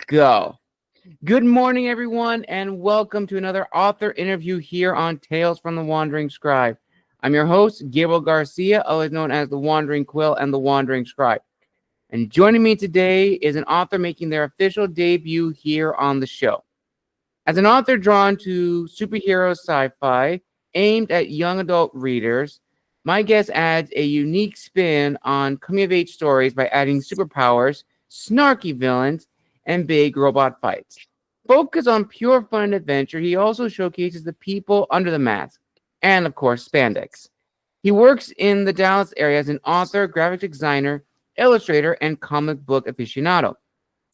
Go. Good morning, everyone, and welcome to another author interview here on Tales from the Wandering Scribe. I'm your host, Gabriel Garcia, otherwise known as the Wandering Quill and the Wandering Scribe. And joining me today is an author making their official debut here on the show. As an author drawn to superhero sci-fi aimed at young adult readers, my guest adds a unique spin on coming-of-age stories by adding superpowers, snarky villains, and big robot fights. Focused on pure fun and adventure, he also showcases the people under the mask, and of course, spandex. He works in the Dallas area as an author, graphic designer, illustrator, and comic book aficionado.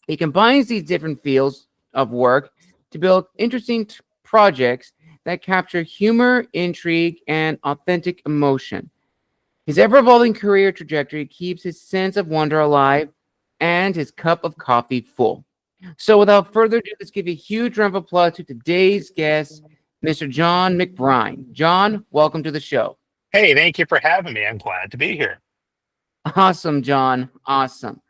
He combines these different fields of work to build interesting projects that capture humor, intrigue, and authentic emotion. His ever-evolving career trajectory keeps his sense of wonder alive and his cup of coffee full. So without further ado, let's give a huge round of applause to today's guest, Mr. Jon McBrine. Jon, welcome to the show. Hey, thank you for having me. I'm glad to be here. Awesome, Jon. Awesome.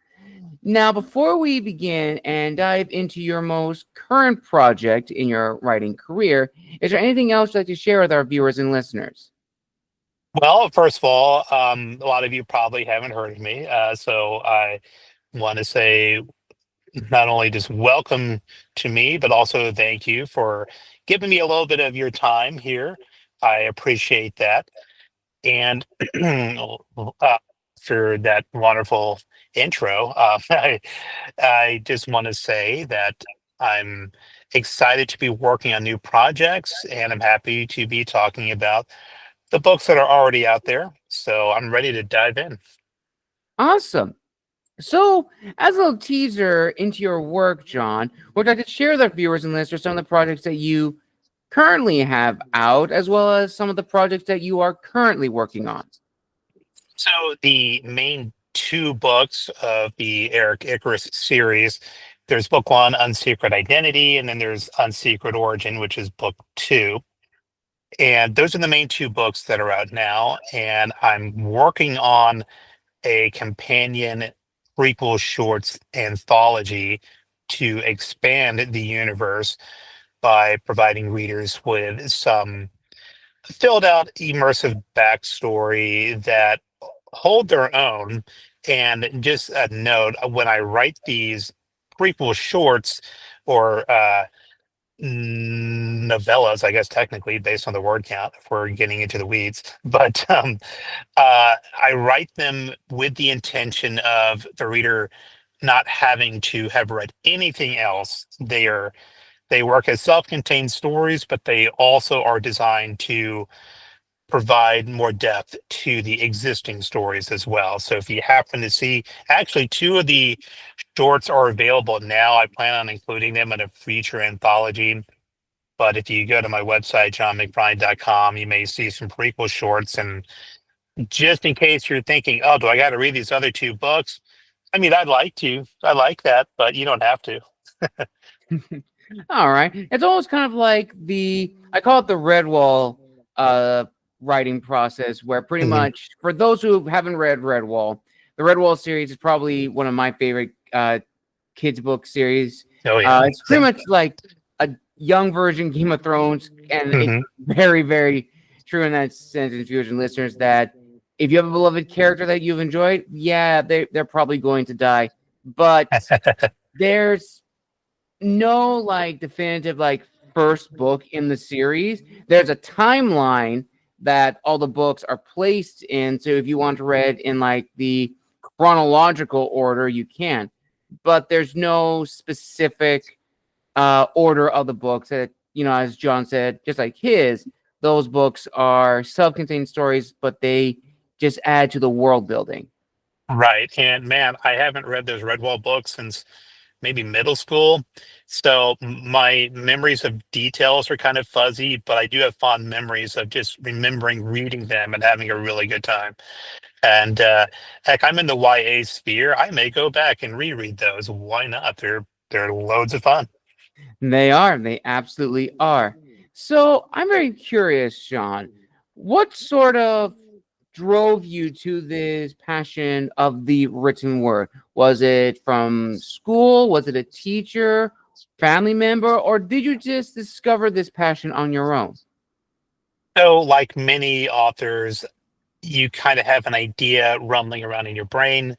Now, before we begin and dive into your most current project in your writing career, is there anything else you'd like to share with our viewers and listeners? Well, first of all, a lot of you probably haven't heard of me, so I want to say not only just welcome to me, but also thank you for giving me a little bit of your time here. I appreciate that. And for that wonderful intro, I just want to say that I'm excited to be working on new projects, and I'm happy to be talking about the books that are already out there. So I'm ready to dive in. Awesome. So, as a little teaser into your work, Jon, would you like to share with our viewers and listeners some of the projects that you currently have out, as well as some of the projects that you are currently working on? So the main two books of the Eric Icarus series, there's book one, Unsecret Identity, and then there's Unsecret Origin, which is book two. And those are the main two books that are out now. And I'm working on a companion prequel shorts anthology to expand the universe by providing readers with some filled out immersive backstory that hold their own. And just a note, when I write these prequel shorts or novellas, I guess technically based on the word count, if we're getting into the weeds, but I write them with the intention of the reader not having to have read anything else. They work as self-contained stories, but they also are designed to provide more depth to the existing stories as well. So if you happen to see, actually, two of the shorts are available now. I plan on including them in a future anthology. But if you go to my website, jonmcbrine.com, you may see some prequel shorts. And just in case you're thinking, oh, do I got to read these other two books? I mean, I'd like to. I like that, but you don't have to. All right. It's almost kind of like I call it the Red Wall writing process, where pretty Mhm. much, for those who haven't read Red Wall, the Red Wall series is probably one of my favorite kids book series. Oh, yeah. It's pretty Same. much like a young version Game of Thrones, and it's Hmm. very, very true in that sense, and viewers and listeners, that if you have a beloved character that you've enjoyed, yeah, they're probably going to die. But there's no like definitive like first book in the series. There's a timeline that all the books are placed in. So if you want to read in like the chronological order, you can. But there's no specific order of the books. That, as Jon said, just like his, those books are self-contained stories, but they just add to the world building. Right. And man, I haven't read those Redwall books since maybe middle school. So my memories of details are kind of fuzzy, but I do have fond memories of just remembering reading them and having a really good time. And heck, I'm in the YA sphere. I may go back and reread those. Why not? They're loads of fun. They are. They absolutely are. So I'm very curious, Sean. What sort of drove you to this passion of the written word? Was it from school? Was it a teacher, family member, or did you just discover this passion on your own? So, like many authors, you kind of have an idea rumbling around in your brain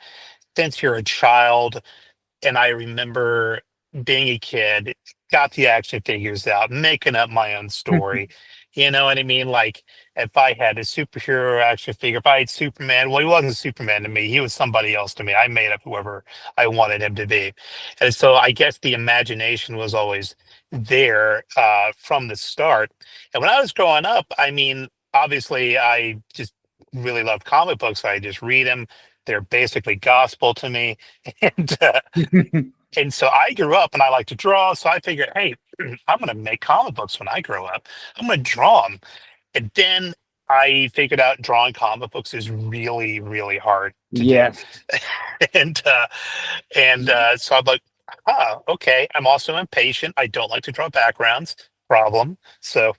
since you're a child. And I remember being a kid, got the action figures out, making up my own story. You know what I mean? Like if I had a superhero action figure, if I had Superman, well, he wasn't Superman to me. He was somebody else to me. I made up whoever I wanted him to be. And so I guess the imagination was always there from the start. And when I was growing up, I mean, obviously I just really loved comic books. I just read them. They're basically gospel to me. And and so I grew up and I like to draw. So I figured, hey, I'm going to make comic books when I grow up. I'm going to draw them. And then I figured out drawing comic books is really, really hard to do. Yes. and so I'm like, okay. I'm also impatient. I don't like to draw backgrounds. Problem. So,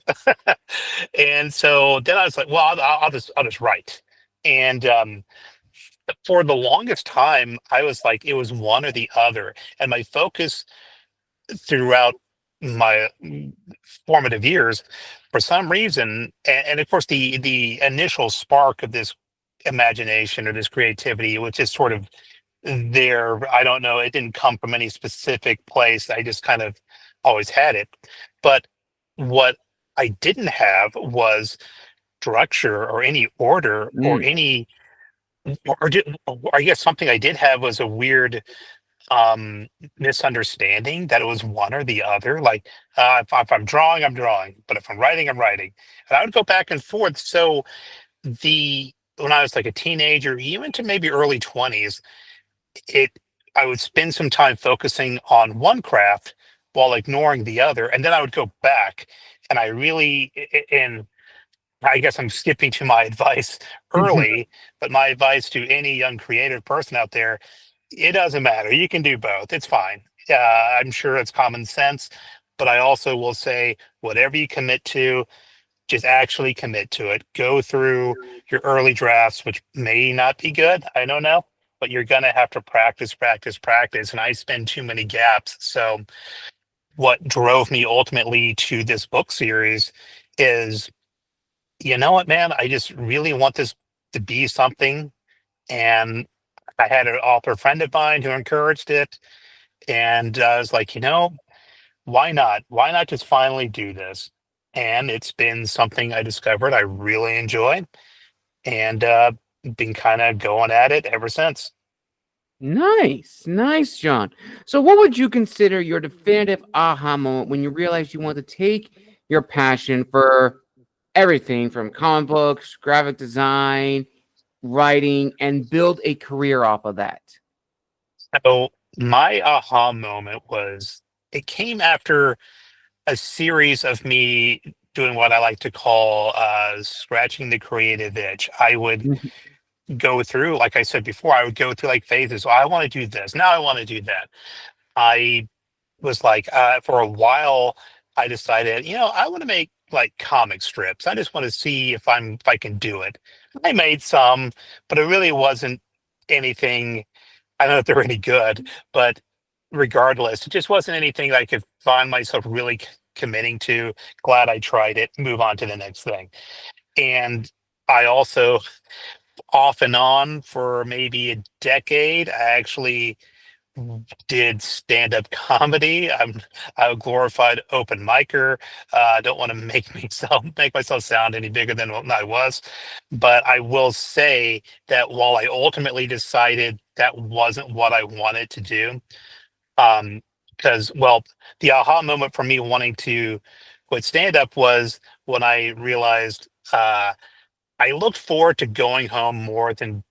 and so then I was like, well, I'll just write. And for the longest time, I was like, it was one or the other. And my focus throughout my formative years, for some reason, and of course, the initial spark of this imagination or this creativity, which is sort of there. I don't know. It didn't come from any specific place. I just kind of always had it. But what I didn't have was structure or any order or Mm. any or I guess something I did have was a weird um misunderstanding that it was one or the other. Like if I'm drawing, I'm drawing, but if I'm writing, I'm writing. And I would go back and forth. So the when I was like a teenager, even to maybe early 20s, it I would spend some time focusing on one craft while ignoring the other. And then I would go back and I really and I guess I'm skipping to my advice early, but my advice to any young creative person out there, it doesn't matter. You can do both. It's fine. I'm sure it's common sense, but I also will say whatever you commit to, just actually commit to it. Go through your early drafts, which may not be good. I don't know, but you're going to have to practice, practice, practice. And I spend too many gaps. So, what drove me ultimately to this book series is you know what, man, I just really want this to be something. And I had an author friend of mine who encouraged it. And I was like, why not? Why not just finally do this? And it's been something I discovered I really enjoy and been kind of going at it ever since. Nice, nice, John. So, what would you consider your definitive aha moment when you realized you want to take your passion for everything from comic books, graphic design, writing, and build a career off of that? So my aha moment was it came after a series of me doing what I like to call scratching the creative itch. I would Mhm. go through, like I said before, I would go through like phases. Oh, I want to do this. Now I want to do that. I was like, for a while, I decided, I want to make like comic strips. I just want to see if I can do it. I made some, but it really wasn't anything. I don't know if they're any good, but regardless, it just wasn't anything that I could find myself really committing to. Glad I tried it. Move on to the next thing. And I also off and on for maybe a decade. I actually did stand-up comedy. I'm a glorified open micer. I don't want to make myself sound any bigger than what I was, but I will say that while I ultimately decided that wasn't what I wanted to do, um, because well, the aha moment for me wanting to quit stand-up was when I realized I looked forward to going home more than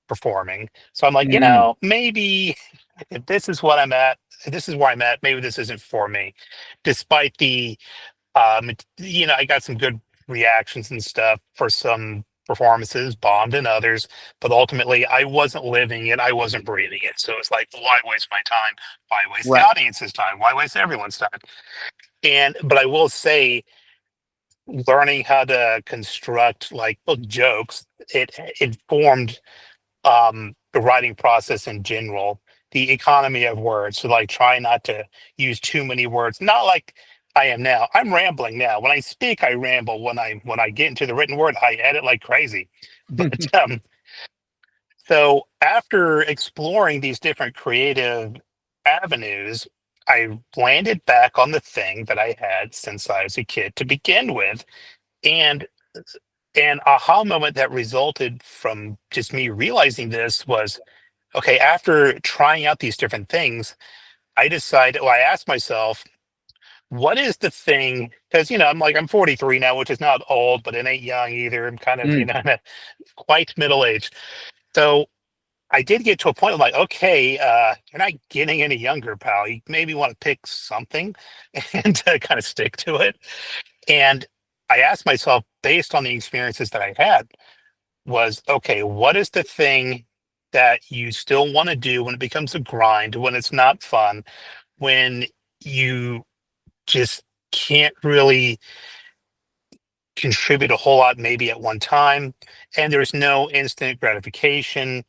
performing. So I'm like, Mm. maybe if this is what I'm at, if this is where I'm at, maybe this isn't for me. Despite the, I got some good reactions and stuff for some performances, bombed in others, but ultimately I wasn't living it, I wasn't breathing it. So it's like, why waste my time? Why waste the Right. audience's time? Why waste everyone's time? But I will say learning how to construct like book jokes, it informed the writing process in general, the economy of words. So like try not to use too many words. Not like I am now. I'm rambling now. When I speak, I ramble. When I get into the written word, I edit like crazy. But so after exploring these different creative avenues, I landed back on the thing that I had since I was a kid to begin with. And an aha moment that resulted from just me realizing this was okay, after trying out these different things, I decided, well, I asked myself, what is the thing? Because, I'm 43 now, which is not old, but it ain't young either. I'm kind of, Mm. quite middle aged. So I did get to a point of like, okay, you're not getting any younger, pal. You maybe want to pick something and kind of stick to it. And I asked myself, based on the experiences that I had, was okay, what is the thing that you still want to do when it becomes a grind, when it's not fun, when you just can't really contribute a whole lot maybe at one time, and there's no instant gratification,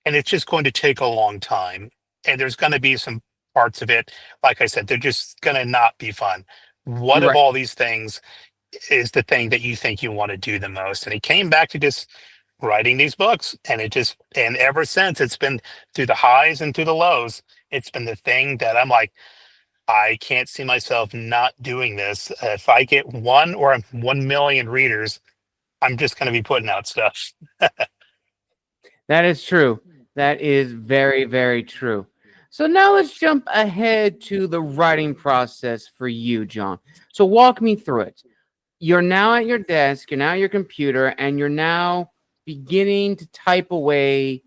and it's just going to take a long time. And there's going to be some parts of it, like I said, they're just going to not be fun. What of Right. all these things is the thing that you think you want to do the most? And it came back to just writing these books, and and ever since, it's been through the highs and through the lows. It's been the thing that I'm like, I can't see myself not doing this. If I get 1 million readers, I'm just going to be putting out stuff. That is true. That is very, very true. So now let's jump ahead to the writing process for you, John. So walk me through it. You're now at your desk, you're now at your computer, and you're now beginning to type away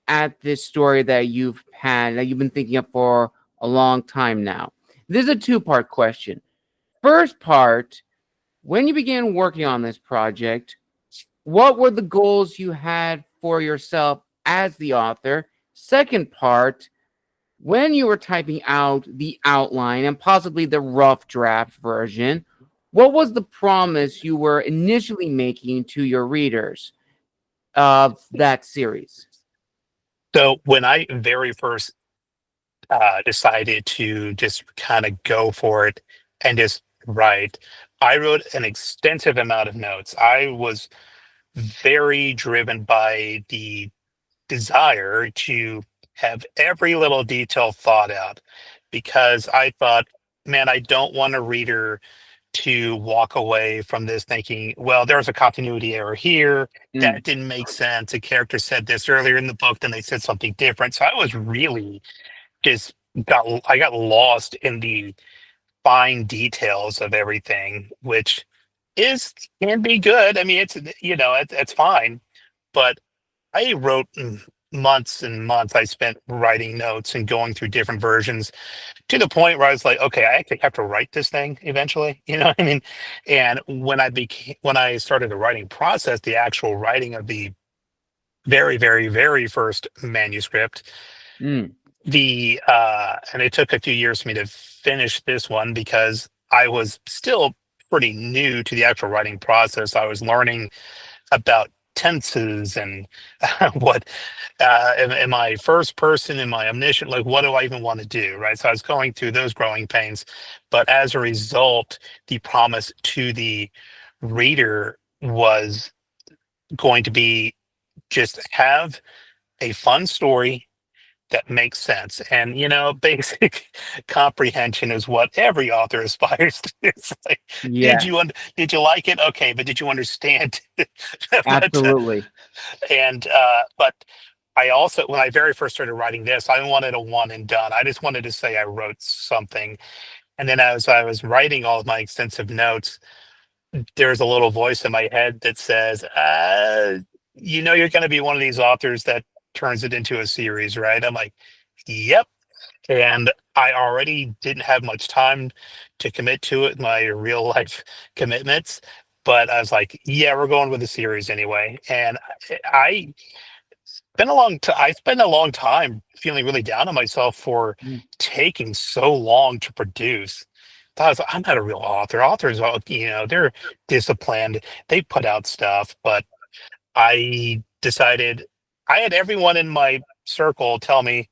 at this story that you've been thinking of for a long time now. This is a two-part question. First part, when you began working on this project, what were the goals you had for yourself as the author? Second part, when you were typing out the outline and possibly the rough draft version, what was the promise you were initially making to your readers of that series? So when I very first decided to just kind of go for it and just write, I wrote an extensive amount of notes. I was very driven by the desire to have every little detail thought out because I thought, man, I don't want a reader to walk away from this thinking, well, there's a continuity error here. Mm, That didn't make sense. A character said this earlier in the book, then they said something different. So I was really just I got lost in the fine details of everything, which is can be good. I mean, it's fine, but I wrote months and months. I spent writing notes and going through different versions to the point where I was like, okay, I actually have to write this thing eventually. You know what I mean? And when I started the writing process, the actual writing of the very, very, very first manuscript, mm, and it took a few years for me to finish this one because I was still pretty new to the actual writing process. I was learning about tenses and what am I first person, am I omniscient, like what do I even want to do, right? So I was going through those growing pains, but as a result, the promise to the reader was going to be just have a fun story that makes sense. And basic comprehension is what every author aspires to. It's like, yeah, did you like it? Okay, but did you understand? but absolutely. but I also, when I very first started writing this, I wanted a one and done. I just wanted to say I wrote something. And then as I was writing all of my extensive notes, there's a little voice in my head that says, you're going to be one of these authors that turns it into a series, right? I'm like, yep. And I already didn't have much time to commit to it, my real life commitments. But I was like, yeah, we're going with the series anyway. And I I spent a long time feeling really down on myself for Mm, taking so long to produce. I was like, I'm not a real author. Authors, they're disciplined. They put out stuff, but I decided I had everyone in my circle tell me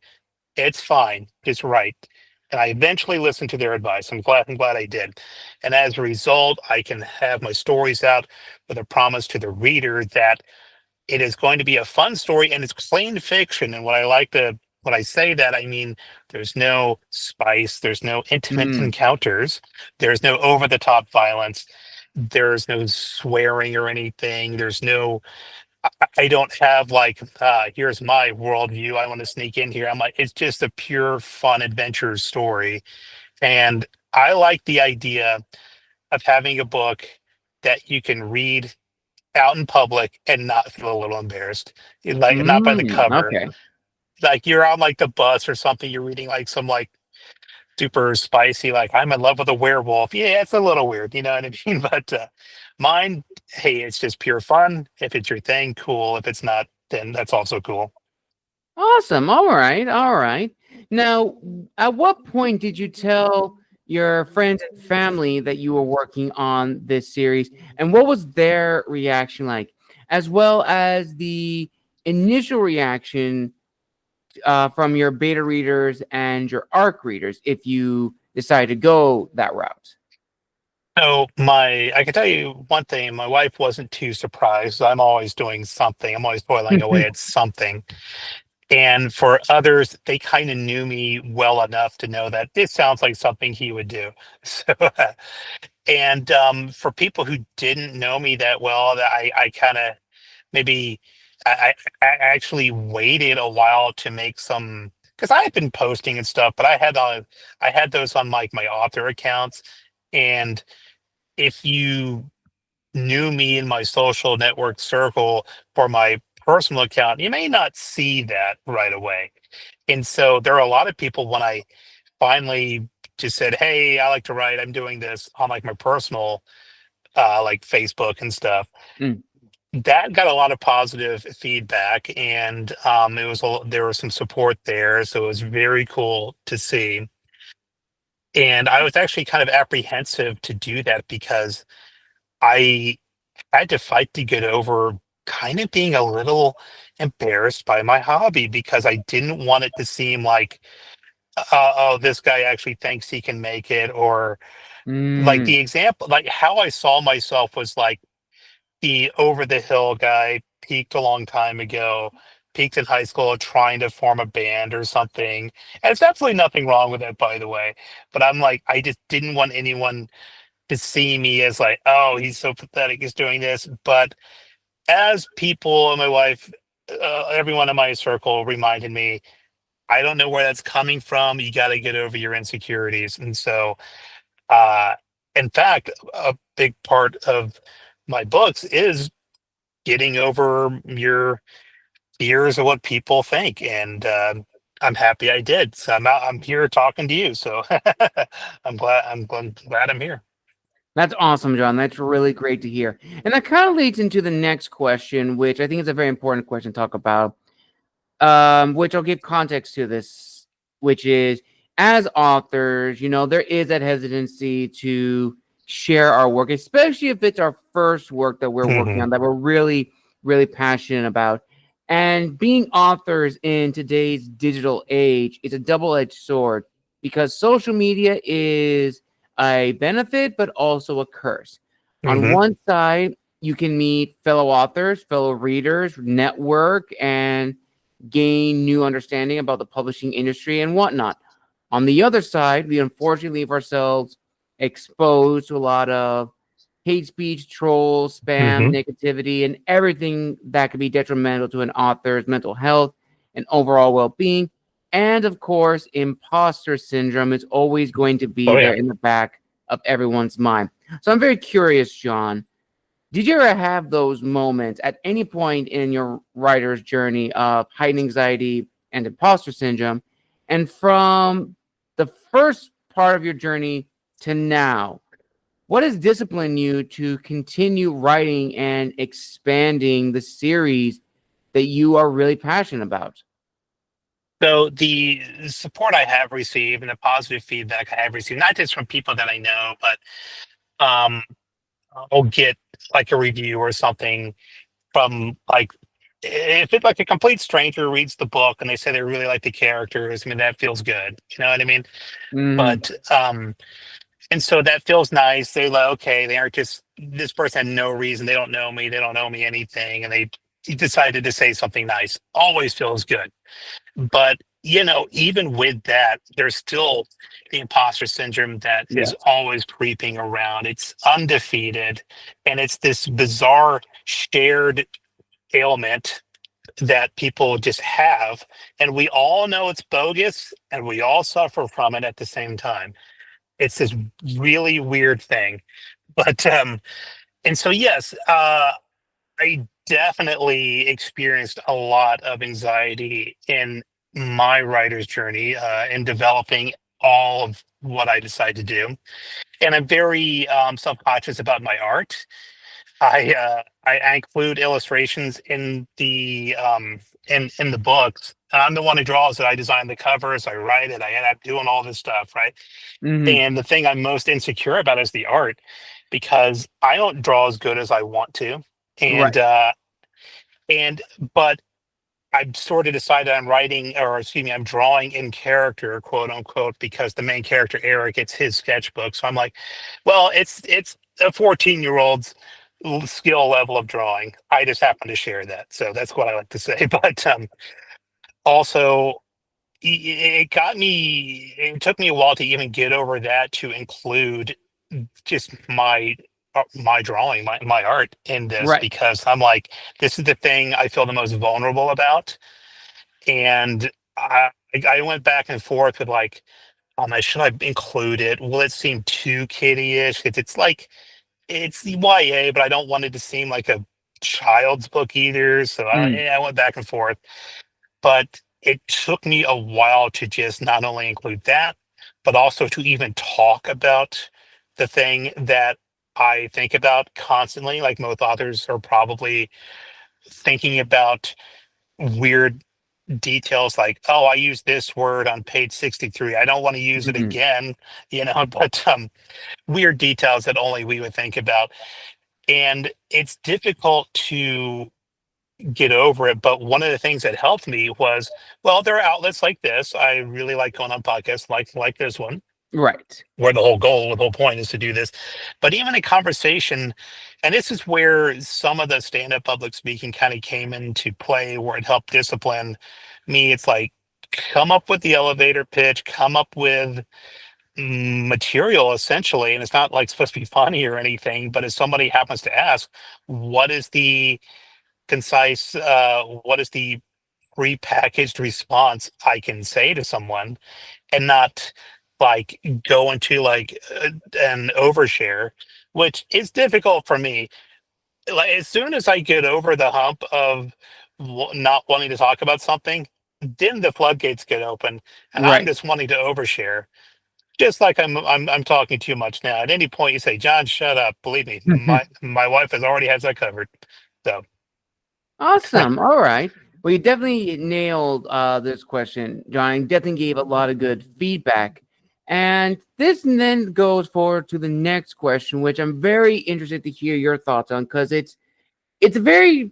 it's fine, just write. And I eventually listened to their advice. I'm glad I did. And as a result, I can have my stories out with a promise to the reader that it is going to be a fun story and it's plain fiction. And when I say that, I mean there's no spice, there's no intimate Mm. encounters, there's no over the top violence, there's no swearing or anything, there's no I don't have like here's my worldview. I want to sneak in here. I'm like, it's just a pure fun adventure story. And I like the idea of having a book that you can read out in public and not feel a little embarrassed. Like not by the cover. Okay. Like you're on like the bus or something, you're reading like some like super spicy, like I'm in love with a werewolf. Yeah, it's a little weird, you know what I mean? But mine, hey, it's just pure fun. If it's your thing, cool. If it's not, then that's also cool. Awesome. All right. All right. Now, at what point did you tell your friends and family that you were working on this series, and what was their reaction like, as well as the initial reaction from your beta readers and your ARC readers, if you decide to go that route? So I can tell you one thing, my wife wasn't too surprised. I'm always doing something. I'm always toiling away at something. And for others, they kind of knew me well enough to know that this sounds like something he would do. So, and for people who didn't know me that well, that I kind of maybe I actually waited a while to make some because I had been posting and stuff, but I had those on like my author accounts, and if you knew me in my social network circle for my personal account, you may not see that right away. And so there are a lot of people when I finally just said, "Hey, I like to write. I'm doing this on like my personal like Facebook and stuff." Mm. That got a lot of positive feedback, and there was some support there, so it was very cool to see. And I was actually kind of apprehensive to do that because I had to fight to get over kind of being a little embarrassed by my hobby because I didn't want it to seem like, oh, this guy actually thinks he can make it, or like Mm. the example, like how I saw myself was like the over the hill guy peaked a long time ago, peaked in high school trying to form a band or something. And there's absolutely nothing wrong with it, by the way. But I'm like, I just didn't want anyone to see me as like, oh, he's so pathetic, he's doing this. But as people and my wife, everyone in my circle reminded me, I don't know where that's coming from. You got to get over your insecurities. And so, uh, in fact, a big part of my books is getting over your fears of what people think. And I'm happy I did. So I'm here talking to you. So glad I'm here. That's awesome, John. That's really great to hear. And that kind of leads into the next question, which I think is a very important question to talk about, which I'll give context to this, which is as authors, there is that hesitancy to share our work, especially if it's our first work that we're working Hmm. on, that we're really, really passionate about. And being authors in today's digital age is a double-edged sword because social media is a benefit, but also a curse. On Hmm. one side, you can meet fellow authors, fellow readers, network, and gain new understanding about the publishing industry and whatnot. On the other side, we unfortunately leave ourselves exposed to a lot of hate speech, trolls, spam, Hmm. negativity, and everything that could be detrimental to an author's mental health and overall well being. And of course, imposter syndrome is always going to be Oh there yeah. in the back of everyone's mind. So I'm very curious, John. Did you ever have those moments at any point in your writer's journey of heightened anxiety and imposter syndrome? And from the first part of your journey to now, what has disciplined you to continue writing and expanding the series that you are really passionate about? So the support I have received and the positive feedback I have received, not just from people that I know, but um, I'll get like a review or something from like if it's like a complete stranger reads the book and they say they really like the characters. I mean, that feels good. You know what I mean? Hmm. But and so that feels nice. They like, okay, they aren't just this person had no reason. They don't know me anything, and they decided to say something nice. Always feels good. But even with that, there's still the imposter syndrome that is Yes. always creeping around. It's undefeated, and it's this bizarre shared ailment that people just have, and we all know it's bogus, and we all suffer from it at the same time. It's this really weird thing, but and so yes, I definitely experienced a lot of anxiety in my writer's journey in developing all of what I decide to do. And I'm very self-conscious about my art. I include illustrations in the books. I'm the one who draws it. I design the covers. I write it. I end up doing all this stuff, right? Hmm. And the thing I'm most insecure about is the art because I don't draw as good as I want to. And Right. and but I've sort of decided I'm writing, or excuse me, I'm drawing in character, quote unquote, because the main character Eric, it's his sketchbook. So I'm like, well, it's a 14-year-old's skill level of drawing. I just happen to share that, so that's what I like to say. But also, it got me. It took me a while to even get over that to include just my drawing, my art in this Right. because I'm like, this is the thing I feel the most vulnerable about, and I went back and forth with like, should I include it? Will it seem too kiddie-ish? It's like it's the YA, but I don't want it to seem like a child's book either. So Mm. I went back and forth, but it took me a while to just not only include that, but also to even talk about the thing that I think about constantly. Like most authors are probably thinking about weird details like, oh, I used this word on page 63. I don't want to use it Hmm. again, but weird details that only we would think about. And it's difficult to get over it. But one of the things that helped me was, well, there are outlets like this. I really like going on podcasts like this one, Right. where the whole point is to do this. But even a conversation, and this is where some of the stand-up public speaking kind of came into play, where it helped discipline me. It's like come up with the elevator pitch, come up with material essentially, and it's not like supposed to be funny or anything. But if somebody happens to ask, what is the concise, what is the prepackaged response I can say to someone and not like go into like an overshare, which is difficult for me. Like as soon as I get over the hump of not wanting to talk about something, then the floodgates get open, and I'm Right. just wanting to overshare. Just like I'm talking too much now. At any point, you say, "John, shut up." Believe me, my wife has already has that covered. So, Awesome. All right. Well, you definitely nailed this question, John. You definitely gave a lot of good feedback. And this then goes forward to the next question, which I'm very interested to hear your thoughts on because it's a very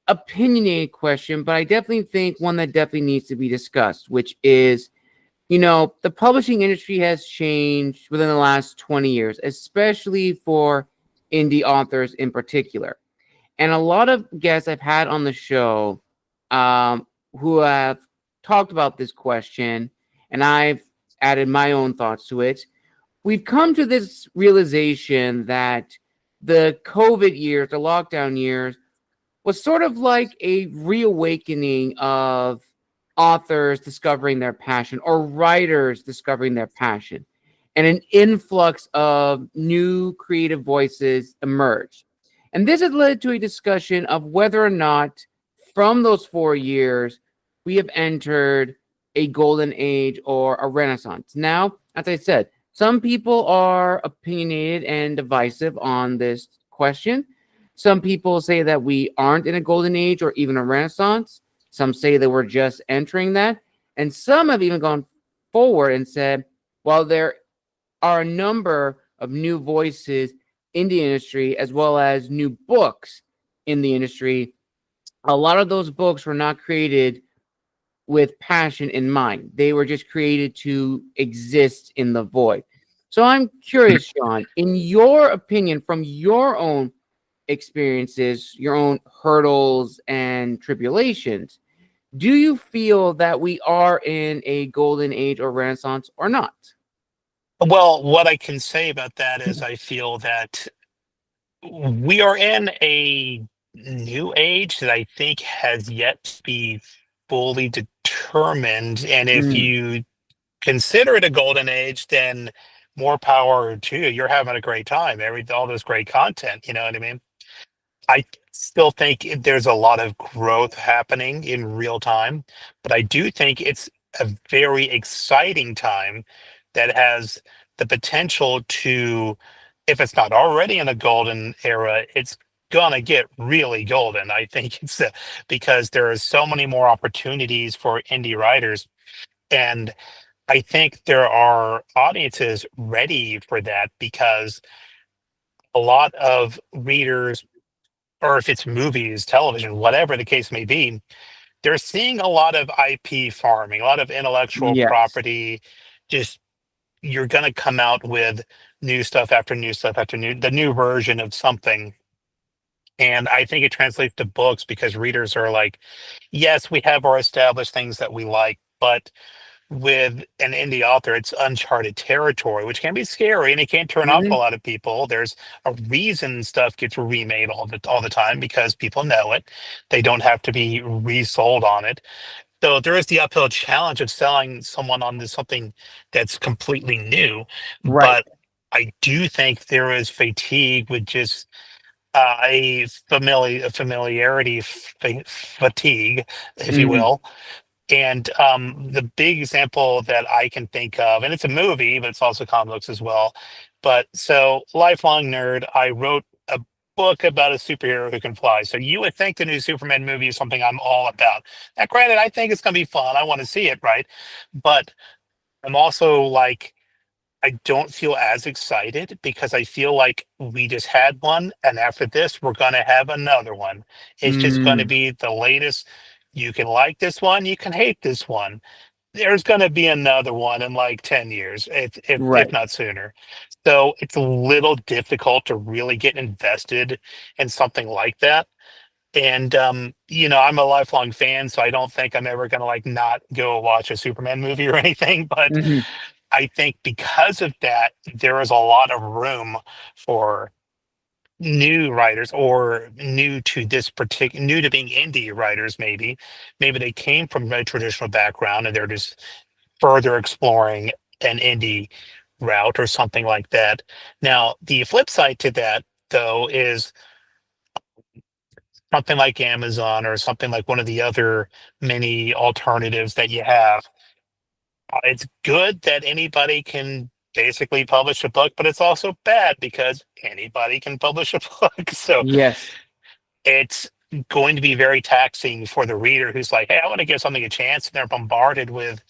opinionated question, but I definitely think one that definitely needs to be discussed, which is, the publishing industry has changed within the last 20 years, especially for indie authors in particular. And a lot of guests I've had on the show who have talked about this question, and I've added my own thoughts to it. We've come to this realization that the COVID years, the lockdown years, was sort of like a reawakening of authors discovering their passion or writers discovering their passion, and an influx of new creative voices emerged. And this has led to a discussion of whether or not, from those 4 years, we have entered a golden age or a renaissance. Now, as I said, some people are opinionated and divisive on this question. Some people say that we aren't in a golden age or even a renaissance. Some say that we're just entering that. And some have even gone forward and said, while there are a number of new voices in the industry, as well as new books in the industry, a lot of those books were not created with passion in mind. They were just created to exist in the void. So I'm curious, Jon, in your opinion, from your own experiences, your own hurdles and tribulations, do you feel that we are in a golden age or renaissance or not? Well, what I can say about that is I feel that we are in a new age that I think has yet to be fully determined. And if Mm, you consider it a golden age, then more power to you. You're having a great time. All this great content, you know what I mean? I still think there's a lot of growth happening in real time, but I do think it's a very exciting time that has the potential to, if it's not already in a golden era, it's gonna get really golden. I think because there are so many more opportunities for indie writers, and I think there are audiences ready for that because a lot of readers, or if it's movies, television, whatever the case may be, they're seeing a lot of IP farming, a lot of intellectual yes. property. Just you're going to come out with new stuff after new stuff after the new version of something. And I think it translates to books because readers are like, yes, we have our established things that we like, but with an indie author, it's uncharted territory, which can be scary and it can turn off a Hmm. lot of people. There's a reason stuff gets remade all the time because people know it. They don't have to be resold on it. So there is the uphill challenge of selling someone on this something that's completely new. Right. But I do think there is fatigue with just a familiarity fatigue, if you Hmm. will. And the big example that I can think of, and it's a movie, but it's also comic books as well. But so, lifelong nerd, I wrote a book about a superhero who can fly. So you would think the new Superman movie is something I'm all about. Now, granted, I think it's going to be fun. I want to see it, right? But I'm also like, I don't feel as excited because I feel like we just had one, and after this, we're going to have another one. It's just going to Mm, be the latest. You can like this one, you can hate this one. There's going to be another one in like 10 years, if right. not sooner. So it's a little difficult to really get invested in something like that. And I'm a lifelong fan, so I don't think I'm ever gonna like not go watch a Superman movie or anything. But Hmm. I think because of that, there is a lot of room for new writers or new to being indie writers, maybe they came from a traditional background and they're just further exploring an indie route or something like that. Now the flip side to that though is something like Amazon or something like one of the other many alternatives that you have. It's good that anybody can basically publish a book, but it's also bad because anybody can publish a book. So Yes. it's going to be very taxing for the reader who's like, hey, I want to give something a chance. And they're bombarded with,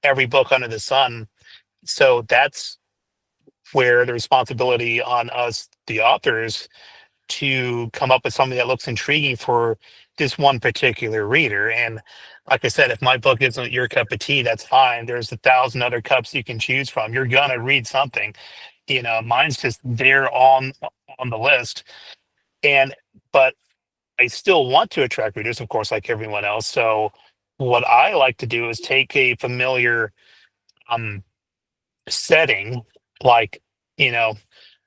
every book under the sun. So that's where the responsibility on us, the authors, to come up with something that looks intriguing for this one particular reader. And like I said, if my book isn't your cup of tea, that's fine. There's 1,000 other cups you can choose from. You're gonna read something. Mine's just there on the list. And but I still want to attract readers, of course, like everyone else. So what I like to do is take a familiar um setting, like, you know,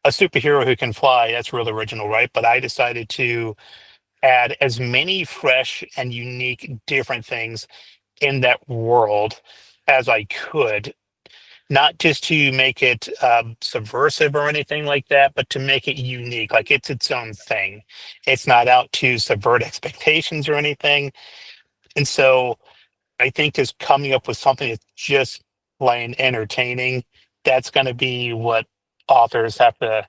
a superhero who can fly, that's real original, right? But I decided to add as many fresh and unique different things in that world as I could, not just to make it subversive or anything like that, but to make it unique, like it's its own thing. It's not out to subvert expectations or anything. And so I think just coming up with something that's just plain entertaining, that's going to be what authors have to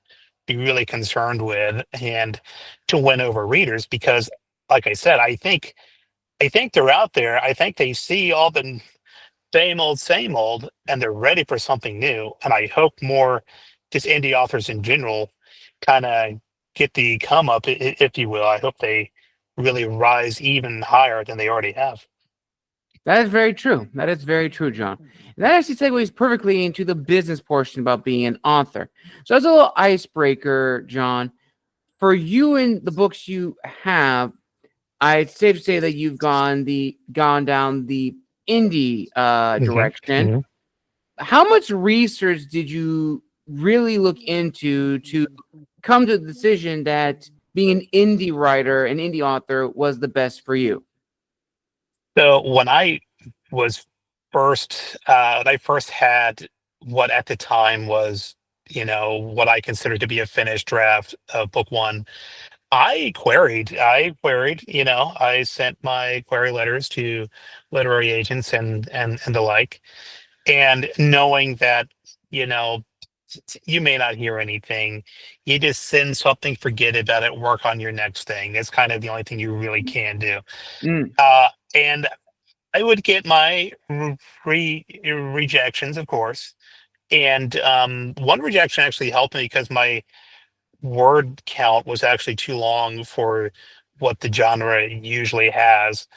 be really concerned with and to win over readers because, like I said, I think I think they're out there. I think they see all the same old, and they're ready for something new. And I hope more just indie authors in general kind of get the come up, if you will. I hope they really rise even higher than they already have. That is very true. That is very true, John. And that actually segues perfectly into the business portion about being an author. So, as a little icebreaker, John, for you and the books you have, it's safe to say that you've gone down the indie direction. Hmm. How much research did you really look into to come to the decision that being an indie writer, an indie author, was the best for you? So was when I first had what at the time was, what I considered to be a finished draft of book one, I queried, I sent my query letters to literary agents and the like, and knowing that, you know, you may not hear anything, you just send something, forget about it, work on your next thing. It's kind of the only thing you really can do. Mm, And I would get my rejections, of course. And one rejection actually helped me because my word count was actually too long for what the genre usually has.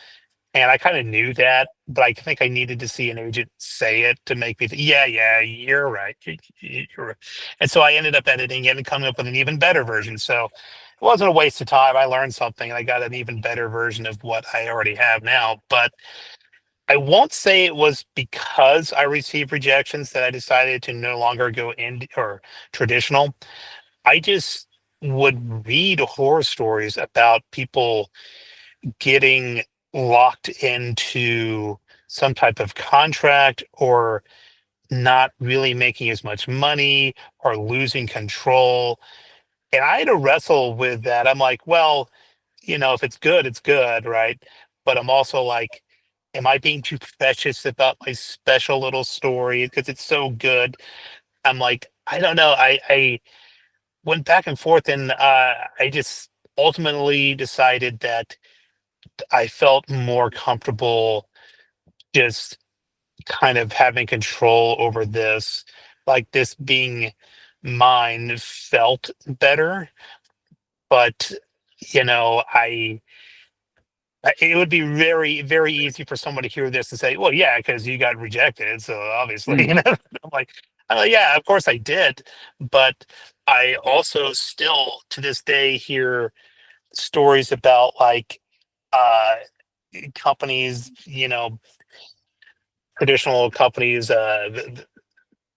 And I kind of knew that, but I think I needed to see an agent say it to make me think, yeah, yeah, you're right. You're right. And so I ended up editing it and coming up with an even better version. So it wasn't a waste of time. I learned something and I got an even better version of what I already have now. But I won't say it was because I received rejections that I decided to no longer go in or traditional. I just would read horror stories about people getting locked into some type of contract or not really making as much money or losing control. And I had to wrestle with that. I'm like, well, if it's good, it's good, right? But I'm also like, am I being too precious about my special little story because it's so good? I'm like, I don't know. I went back and forth, and I just ultimately decided that I felt more comfortable just kind of having control over this, like this being mine felt better. But, you know, it would be very, very easy for someone to hear this and say, well, yeah, because you got rejected. So obviously, mm. I'm like, yeah, of course I did. But I also still to this day hear stories about like uh companies, traditional companies,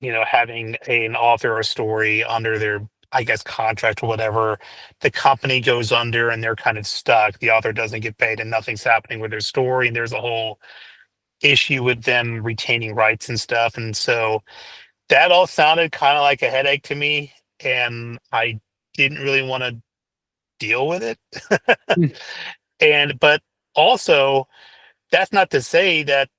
having an author or story under their, I guess, contract or whatever. The company goes under and they're kind of stuck. The author doesn't get paid and nothing's happening with their story. And there's a whole issue with them retaining rights and stuff. And so that all sounded kind of like a headache to me. And I didn't really want to deal with it. Mm. But also, that's not to say that,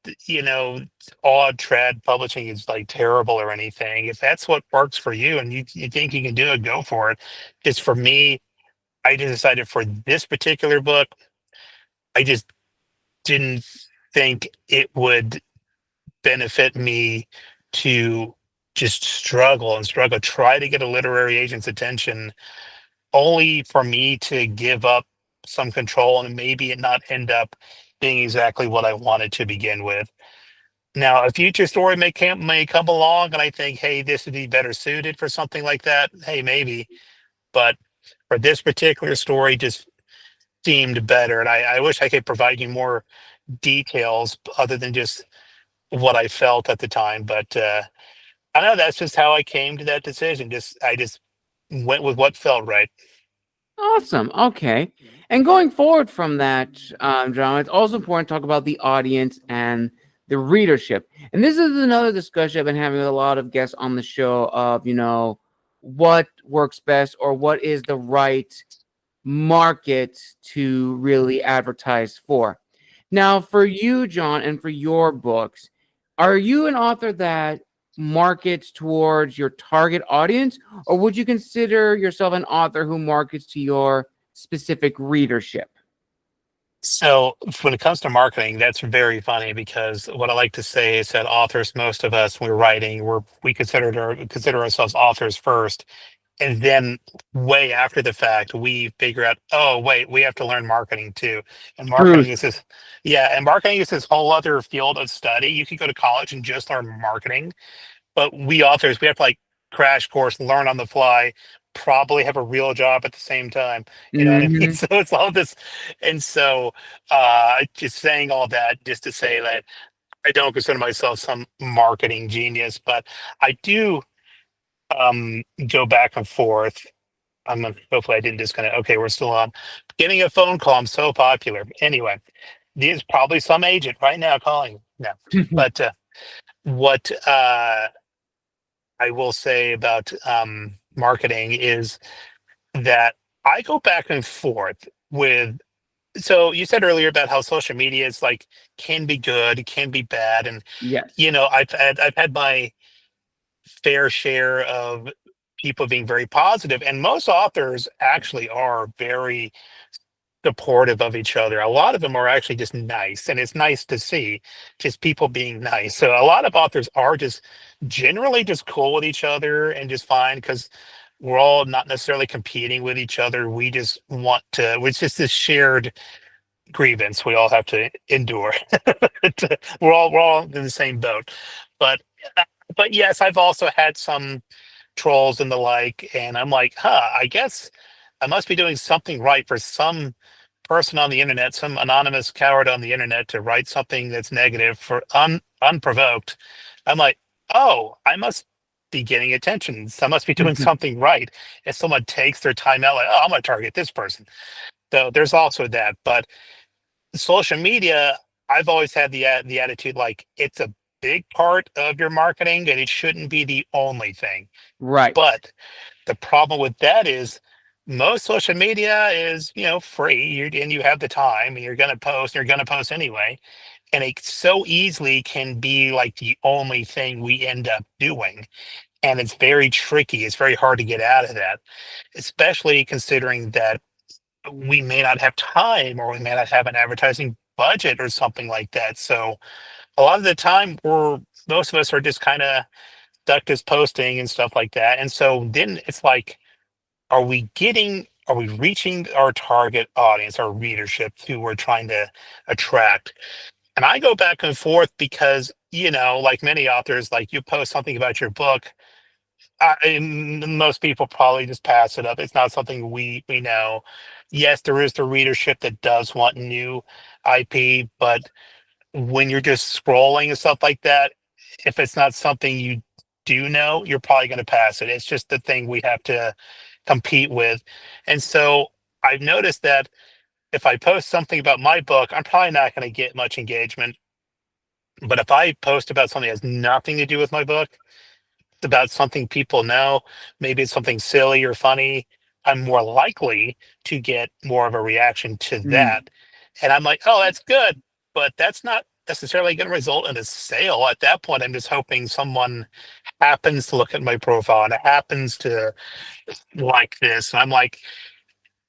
all trad publishing is like terrible or anything. If that's what works for you and you think you can do it, go for it. Just for me, I just decided for this particular book, I just didn't think it would benefit me to just struggle and struggle, try to get a literary agent's attention, only for me to give up some control and maybe it not end up being exactly what I wanted to begin with. Now, a future story may come along, and I think, hey, this would be better suited for something like that. Hey, maybe, but for this particular story, just seemed better. And I wish I could provide you more details other than just what I felt at the time. But I don't know. That's just how I came to that decision. I just went with what felt right. Awesome. Okay. And going forward from that, John, it's also important to talk about the audience and the readership. And this is another discussion I've been having with a lot of guests on the show of, what works best or what is the right market to really advertise for. Now, for you, John, and for your books, are you an author that markets towards your target audience, or would you consider yourself an author who markets to your specific readership? So when it comes to marketing, that's very funny because what I like to say is that authors, most of us, when we're writing, we consider ourselves authors first, and then way after the fact, we figure out, oh wait, we have to learn marketing too. And Truth. marketing is this, yeah, and marketing is this whole other field of study. You could go to college and just learn marketing, but we authors, we have to like crash course, learn on the fly, probably have a real job at the same time. You know what I mean? Hmm. So it's all this, and so just saying all that just to say that I don't consider myself some marketing genius, but I do go back and forth. Hopefully I didn't disconnect. Okay, we're still on. Getting a phone call, I'm so popular. Anyway, there's probably some agent right now calling. No, but what I will say about marketing is that I go back and forth with. So you said earlier about how social media is like can be good, can be bad, and Yes. you know I've had my fair share of people being very positive, and most authors actually are very supportive of each other. A lot of them are actually just nice, and it's nice to see just people being nice. So a lot of authors are just generally just cool with each other and just fine because we're all not necessarily competing with each other. We just want to, it's just this shared grievance we all have to endure. We're all in the same boat. But but yes, I've also had some trolls and the like, and I'm like, huh, I guess I must be doing something right for some person on the internet, some anonymous coward on the internet to write something that's negative for unprovoked. I'm like, oh, I must be getting attention. So I must be doing something right. If someone takes their time out, like, oh, I'm gonna target this person. So there's also that. But social media, I've always had the attitude like it's a big part of your marketing and it shouldn't be the only thing. Right. But the problem with that is most social media is, free. And you have the time and you're going to post anyway. And it so easily can be like the only thing we end up doing. And it's very tricky. It's very hard to get out of that, especially considering that we may not have time or we may not have an advertising budget or something like that. So a lot of the time most of us are just kind of stuck just posting and stuff like that. And so then it's like, are we reaching our target audience, our readership who we're trying to attract? And I go back and forth because, like many authors, like you post something about your book, most people probably just pass it up. It's not something we know. Yes, there is the readership that does want new IP, but when you're just scrolling and stuff like that, if it's not something you do know, you're probably going to pass it. It's just the thing we have to compete with. And so I've noticed that if I post something about my book, I'm probably not going to get much engagement. But if I post about something that has nothing to do with my book, about something people know, maybe it's something silly or funny, I'm more likely to get more of a reaction to Mm. that. And I'm like, oh, that's good, but that's not necessarily going to result in a sale. At that point, I'm just hoping someone happens to look at my profile and happens to like this. And I'm like,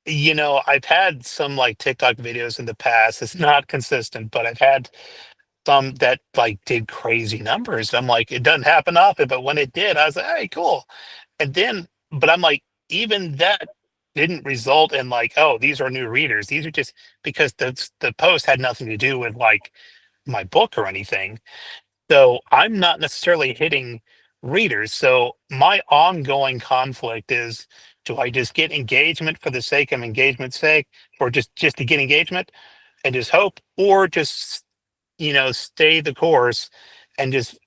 I've had some like TikTok videos in the past. It's not consistent, but I've had some that like did crazy numbers. I'm like, it doesn't happen often, but when it did, I was like, hey, cool. And then, but I'm like, even that didn't result in like, oh, these are new readers. These are just because the post had nothing to do with like my book or anything. So I'm not necessarily hitting readers. So my ongoing conflict is, do I just get engagement for the sake of engagement's sake, or just to get engagement and just hope, or just stay the course and just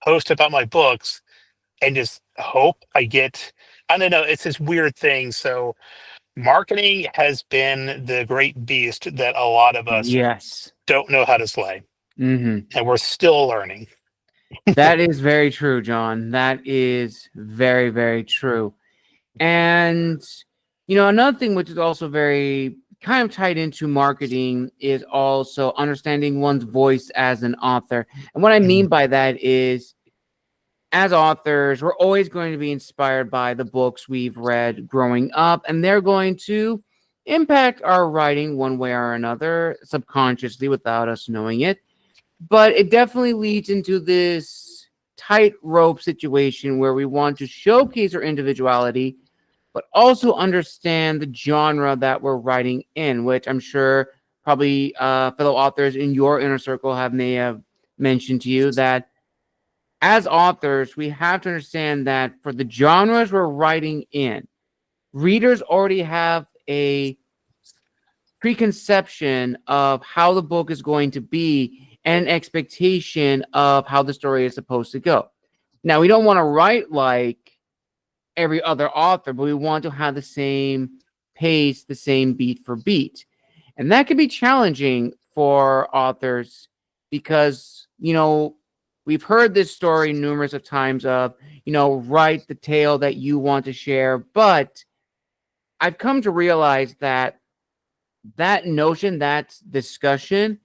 post about my books and just hope I get. I don't know. It's this weird thing. So marketing has been the great beast that a lot of us Yes. don't know how to slay, Hmm. and we're still learning. That is very true, John. That is very, very true. And, another thing which is also very kind of tied into marketing is also understanding one's voice as an author. And what I mean Mhm. by that is, as authors, we're always going to be inspired by the books we've read growing up, and they're going to impact our writing one way or another, subconsciously without us knowing it. But it definitely leads into this tightrope situation where we want to showcase our individuality, but also understand the genre that we're writing in, which I'm sure probably fellow authors in your inner circle may have mentioned to you that as authors, we have to understand that for the genres we're writing in, readers already have a preconception of how the book is going to be and an expectation of how the story is supposed to go. Now, we don't want to write like every other author, but we want to have the same pace, the same beat for beat. And that can be challenging for authors because, we've heard this story numerous of times of, write the tale that you want to share. But I've come to realize that notion, that discussion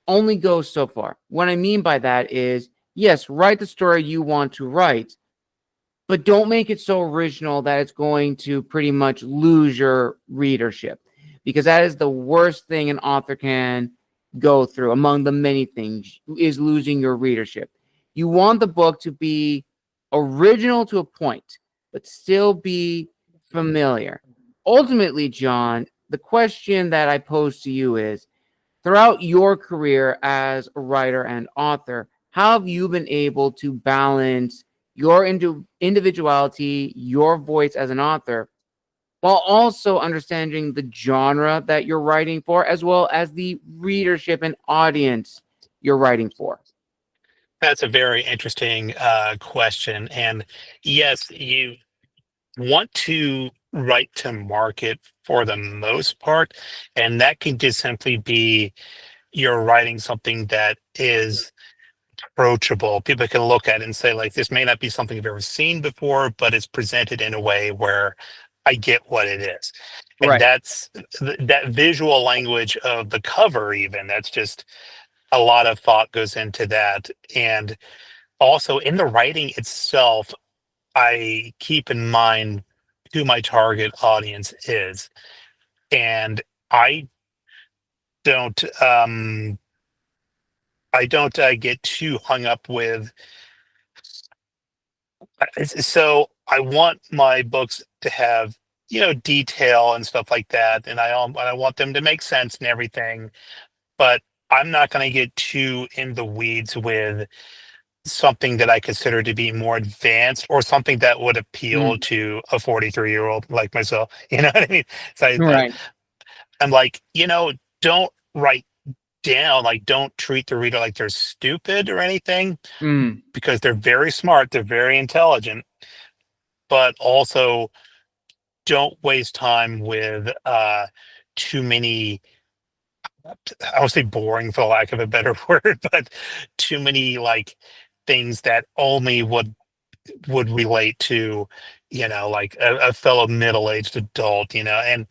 only goes so far. What I mean by that is, yes, write the story you want to write, but don't make it so original that it's going to pretty much lose your readership, because that is the worst thing an author can go through among the many things, is losing your readership. You want the book to be original to a point, but still be familiar. Ultimately, John, the question that I pose to you is, throughout your career as a writer and author, how have you been able to balance your individuality, your voice as an author, while also understanding the genre that you're writing for, as well as the readership and audience you're writing for? That's a very interesting question. And yes, you want to write to market for the most part, and that can just simply be you're writing something that is approachable. People can look at it and say, like, this may not be something I've ever seen before, but it's presented in a way where I get what it is. And Right. that's that visual language of the cover, even that's just a lot of thought goes into that. And also in the writing itself, I keep in mind who my target audience is. And I don't get too hung up with so I want my books to have, detail and stuff like that, and I want them to make sense and everything, but I'm not going to get too in the weeds with something that I consider to be more advanced or something that would appeal Mm, to a 43-year-old like myself. You know what I mean? So right. I'm like, don't write down, like, don't treat the reader like they're stupid or anything, Mm, because they're very smart, they're very intelligent, but also don't waste time with too many, I would say boring for lack of a better word, but too many like things that only would relate to, like a fellow middle-aged adult, and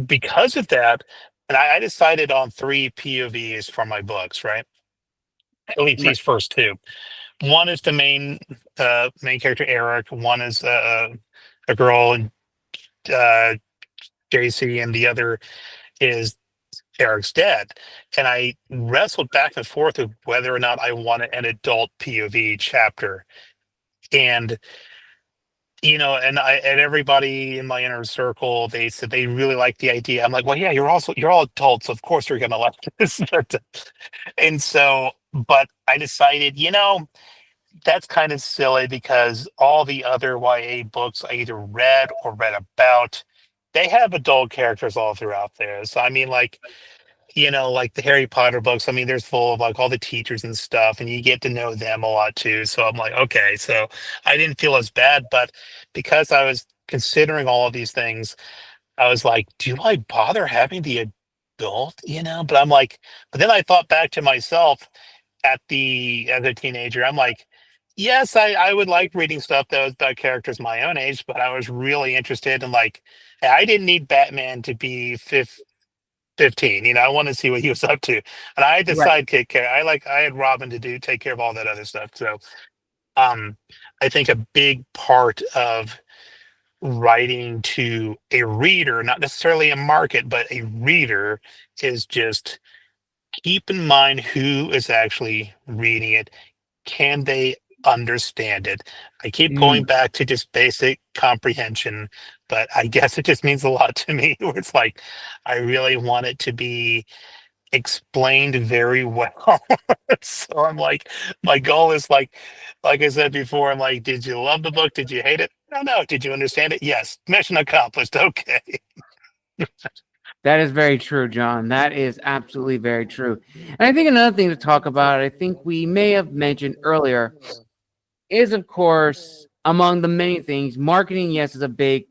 because of that, and I decided on three POVs for my books, right? At least right. these first two. One is the main character Eric. One is a girl, uh, JC, and the other is Eric's dad. And I wrestled back and forth with whether or not I wanted an adult POV chapter. And and everybody in my inner circle, they said they really liked the idea. I'm like, well, yeah, you're all adults, so of course you're gonna like this. And so, but I decided, that's kind of silly because all the other YA books I either read or read about, they have adult characters all throughout there. So I mean, like, like the Harry Potter books, I mean, there's full of like all the teachers and stuff, and you get to know them a lot too. So I'm like, okay, so I didn't feel as bad, but because I was considering all of these things, I was like, do I bother having the adult, But I'm like, but then I thought back to myself as a teenager. I'm like, yes, I would like reading stuff that was about characters my own age, but I was really interested in, like, I didn't need Batman to be 15. I want to see what he was up to. And I had the Right. sidekick care. I had Robin to take care of all that other stuff. So um I think a big part of writing to a reader, not necessarily a market, but a reader, is just keep in mind who is actually reading it. Can they understand it? I keep going Mm, back to just basic comprehension, but I guess it just means a lot to me, where it's like I really want it to be explained very well. So I'm like, my goal is like I said before, I'm like, did you love the book? Did you hate it? No, no. Did you understand it? Yes. Mission accomplished. Okay. that is very true, John. That is absolutely very true. And I think another thing to talk about, I think we may have mentioned earlier, is of course among the many things, marketing. Yes, is a big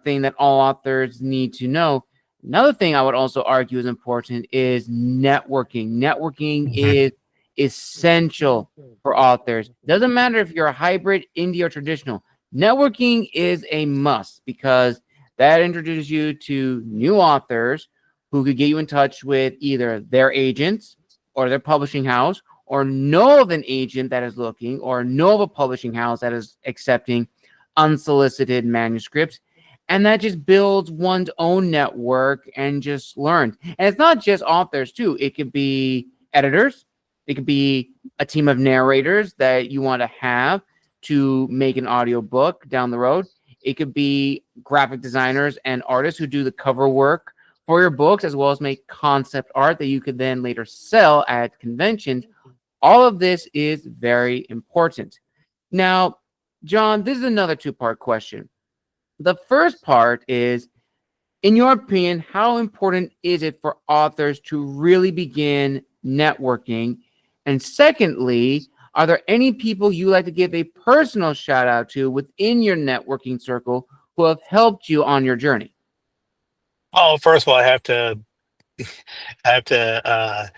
thing that all authors need to know. Another thing I would also argue is important is networking. Networking Mhm. is essential for authors. Doesn't matter if you're a hybrid, indie, or traditional. Networking is a must because that introduces you to new authors who could get you in touch with either their agents or their publishing house, or know of an agent that is looking, or know of a publishing house that is accepting unsolicited manuscripts. And that just builds one's own network and just learns. And it's not just authors, too. It could be editors, it could be a team of narrators that you want to have to make an audiobook down the road. It could be graphic designers and artists who do the cover work for your books, as well as make concept art that you could then later sell at conventions. All of this is very important. Now, John, this is another two-part question. The first part is, in your opinion, how important is it for authors to really begin networking? And secondly, are there any people you like to give a personal shout out to within your networking circle who have helped you on your journey? Oh, first of all, I have to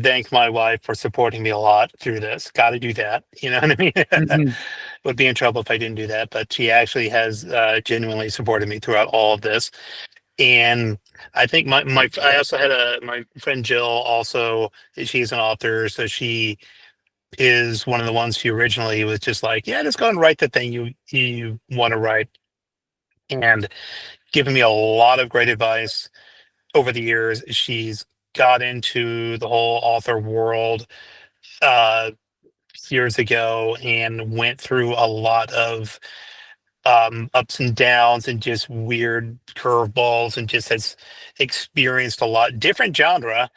thank my wife for supporting me a lot through this. Got to do that. You know what I mean? Mhm. Would be in trouble if I didn't do that. But she actually has genuinely supported me throughout all of this. And I think my I also had my friend Jill also. She's an author, so she is one of the ones who originally was just like, yeah, just go and write the thing you want to write, and given me a lot of great advice over the years. She's got into the whole author world uh, years ago and went through a lot of ups and downs and just weird curveballs, and just has experienced a lot different genre,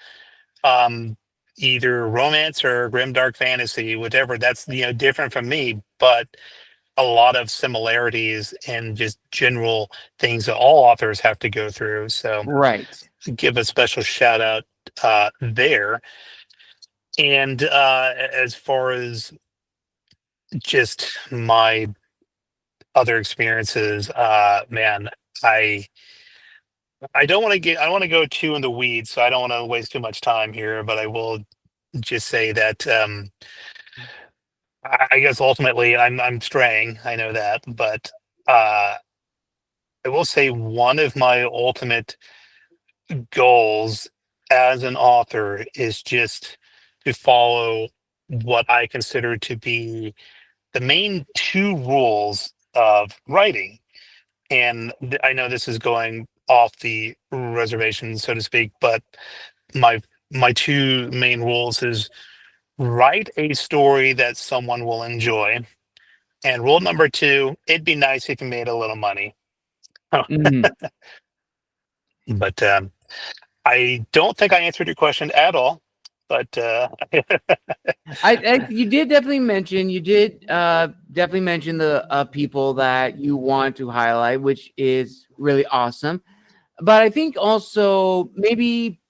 um, either romance or grim dark fantasy, whatever. That's different from me, but a lot of similarities and just general things that all authors have to go through. So Right. give a special shout out there. And as far as just my other experiences, man, I I don't want to get I don't want to go too in the weeds, so I don't want to waste too much time here. But I will just say that I guess ultimately I'm straying. I know that, but uh, I will say one of my ultimate goals as an author is just to follow what I consider to be the main two rules of writing. And I know this is going off the reservation, so to speak, but my my two main rules is write a story that someone will enjoy. And rule number two, it'd be nice if you made a little money. Mhm. But I don't think I answered your question at all. But You did definitely mention, definitely mention the people that you want to highlight, which is really awesome. But I think also maybe,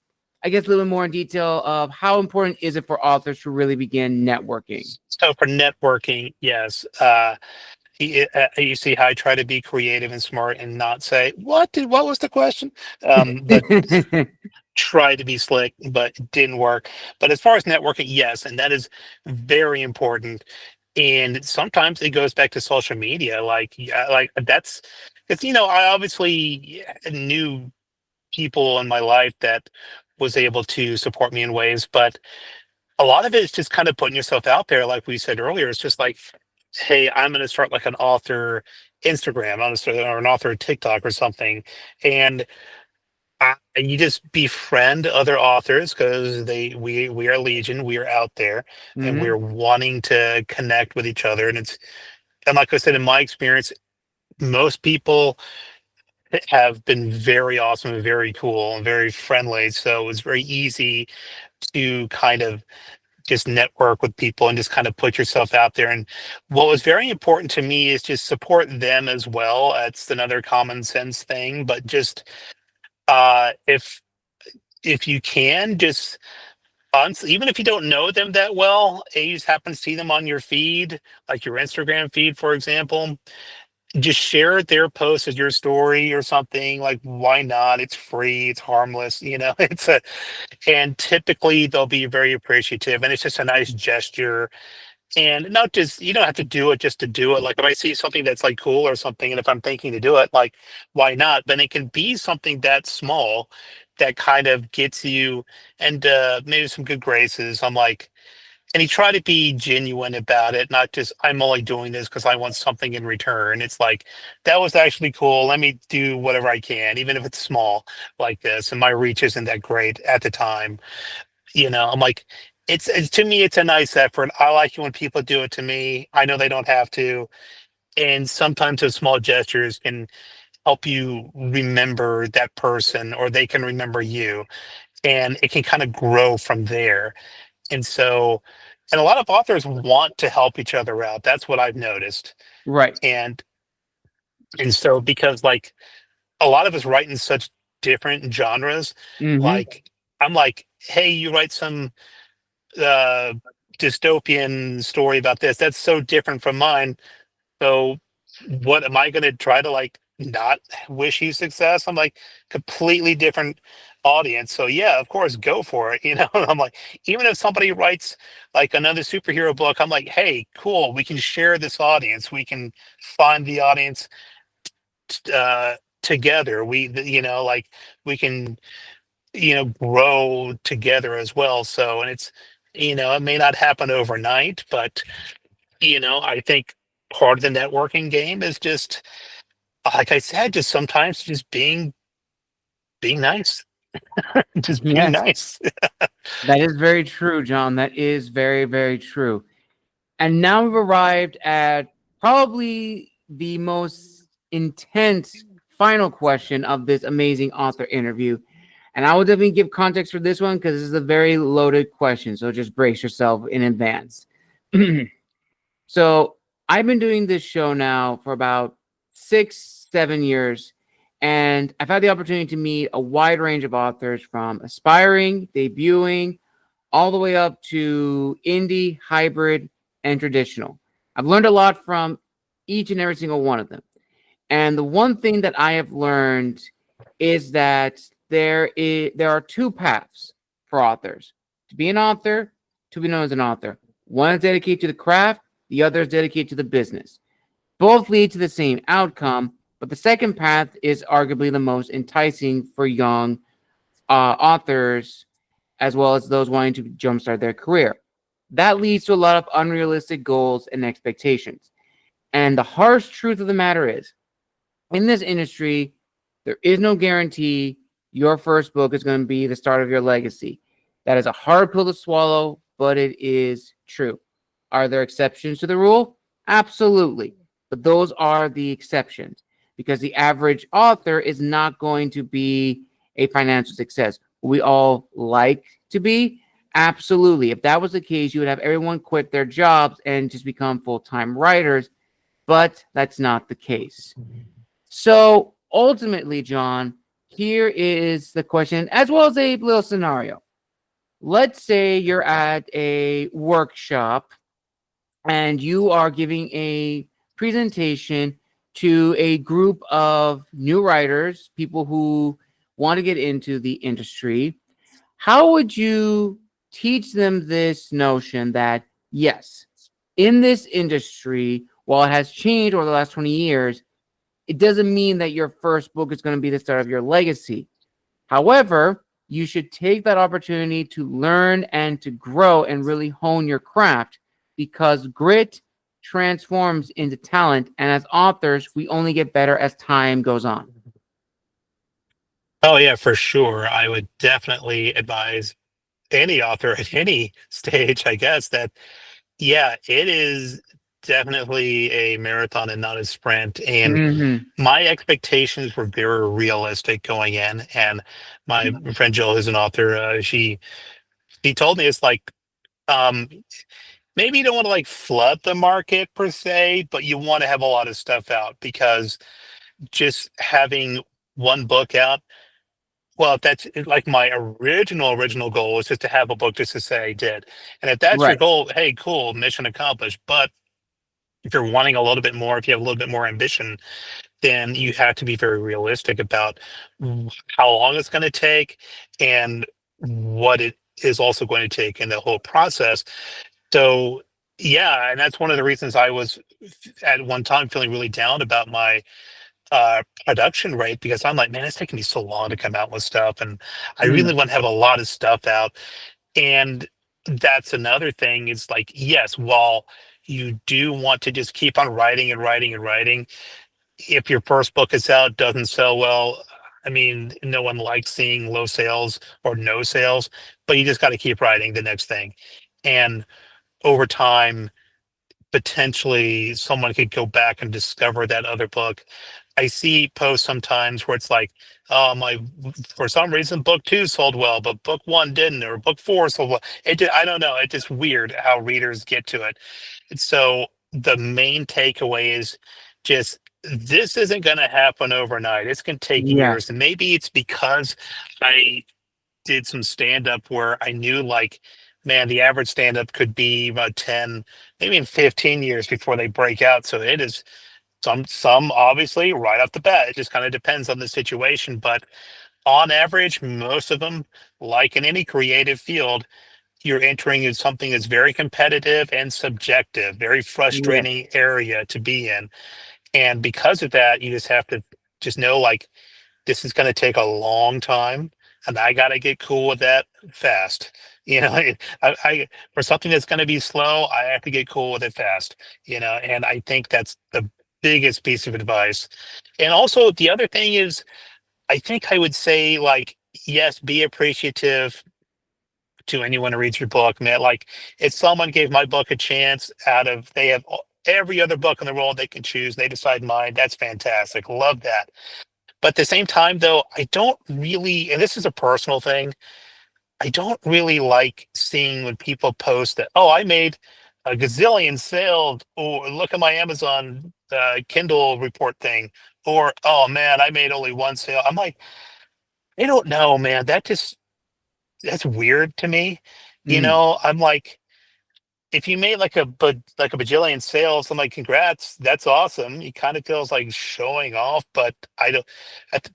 I guess, a little bit more in detail of how important is it for authors to really begin networking? so for networking, yes. You see how I try to be creative and smart and not say what was the question, but try to be slick, but it didn't work. But as far as networking, yes, and that is very important. And sometimes it goes back to social media, like yeah, like that's because I obviously knew people in my life that was able to support me in ways, but a lot of it is just kind of putting yourself out there, like we said earlier. It's just like hey, I'm going to start like an author Instagram, I'm going to start or an author TikTok or something, and you just befriend other authors because we are legion, we are out there, and Mm-hmm. we're wanting to connect with each other, and it's and like I said, in my experience, most people have been very awesome and very cool and very friendly. So it's very easy to kind of just network with people and just kind of put yourself out there. And what was very important to me is just support them as well. That's another common sense thing. But just if you can, just even if you don't know them that well, and you just happen to see them on your feed, like your Instagram feed, for example, just share their post as your story or something. Like, why not? It's free, it's harmless, it's a and typically they'll be very appreciative, and it's just a nice gesture. And not just, you don't have to do it just to do it. Like, if I see something that's like cool or something, and if I'm thinking to do it, like, why not? Then it can be something that small that kind of gets you and maybe some good graces. I'm like, and he tried to be genuine about it, not just I'm only doing this because I want something in return. It's like, that was actually cool. Let me do whatever I can, even if it's small like this. And my reach isn't that great at the time. I'm like, it's to me, it's a nice effort. I like it when people do it to me. I know they don't have to. And sometimes those small gestures can help you remember that person, or they can remember you. And it can kind of grow from there. And so, and a lot of authors want to help each other out. That's what I've noticed. Right. And so because like a lot of us write in such different genres, Mm-hmm. like I'm like, hey, you write some uh dystopian story about this. That's so different from mine. So what am I gonna try to like not wish you success? I'm like, completely different audience. So yeah, of course, go for it. I'm like, even if somebody writes like another superhero book, I'm like, hey, cool, we can share this audience. We can find the audience together. Like we can, grow together as well. So, and it's, it may not happen overnight, but I think part of the networking game is just, like I said, just sometimes just being nice, just being Yes, nice. that is very true, John. That is very, very true. And now we've arrived at probably the most intense final question of this amazing author interview. And I will definitely give context for this one because this is a very loaded question. So just brace yourself in advance. So I've been doing this show now for about 6, 7 years. And I've had the opportunity to meet a wide range of authors from aspiring, debuting, all the way up to indie, hybrid, and traditional. I've learned a lot from each and every single one of them. And the one thing that I have learned is that there are two paths for authors: to be an author, to be known as an author. One is dedicated to the craft, the other is dedicated to the business. Both lead to the same outcome, but the second path is arguably the most enticing for young authors, as well as those wanting to jumpstart their career. That leads to a lot of unrealistic goals and expectations. And the harsh truth of the matter is, in this industry, there is no guarantee your first book is going to be the start of your legacy. That is a hard pill to swallow, but it is true. Are there exceptions to the rule? Absolutely. But those are the exceptions because the average author is not going to be a financial success. We all like to be. Absolutely. If that was the case, you would have everyone quit their jobs and just become full time writers, but that's not the case. So ultimately, John, here is the question, as well as a little scenario. Let's say you're at a workshop and you are giving a presentation to a group of new writers, people who want to get into the industry. How would you teach them this notion that, yes, in this industry, while it has changed over the last 20 years, it doesn't mean that your first book is going to be the start of your legacy. However, you should take that opportunity to learn and to grow and really hone your craft because grit transforms into talent, and as authors, we only get better as time goes on. Oh yeah, for sure. I would definitely advise any author at any stage, I guess, that yeah, it is definitely a marathon and not a sprint. And Hmm. my expectations were very realistic going in. And my friend Jill, who's an author, she told me it's like um, maybe you don't want to like flood the market per se, but you want to have a lot of stuff out because just having one book out. Well, if that's like my original goal was just to have a book just to say I did. And if that's your Right. goal, hey, cool, mission accomplished. But if you're wanting a little bit more, if you have a little bit more ambition, then you have to be very realistic about how long it's going to take and what it is also going to take in the whole process. So, yeah, and that's one of the reasons I was at one time feeling really down about my production rate because I'm like, man, it's taking me so long to come out with stuff, and I Mm. really want to have a lot of stuff out. And that's another thing is like, yes, while you do want to just keep on writing and writing and writing, if your first book is out, doesn't sell well, I mean, no one likes seeing low sales or no sales, but you just got to keep writing the next thing. And over time, potentially someone could go back and discover that other book. I see posts sometimes where it's like, oh my, for some reason book two sold well, but book one didn't, or book four sold well. I don't know. It's just weird how readers get to it. And so the main takeaway is just this isn't going to happen overnight. It's going to take years, Yes. and maybe it's because I did some stand up where I knew like, man, the average stand up could be about 10, maybe in 15 years before they break out. So it is some obviously right off the bat. It just kind of depends on the situation. But on average, most of them, like in any creative field, you're entering in something that's very competitive and subjective, very Yes. frustrating area to be in. And because of that, you just have to just know like this is going to take a long time, and I got to get cool with that fast. You know, for something that's going to be slow, I have to get cool with it fast. You know, and I think that's the biggest piece of advice. And also, the other thing is, I think I would say like, yes, be appreciative to anyone who reads your book, man. Like, if someone gave my book a chance out of they have every other book in the world they can choose, they decide mine. That's fantastic. Love that. But at the same time, though, I don't really, and this is a personal thing, I don't really like seeing when people post that, oh, I made a gazillion sales, or look at my Amazon Kindle report thing, or oh man, I made only one sale. I'm like, I don't know, man. That's weird to me. You Mm. know, I'm like, if you made like a bajillion sales, I'm like, congrats, that's awesome. It kind of feels like showing off, but I don't.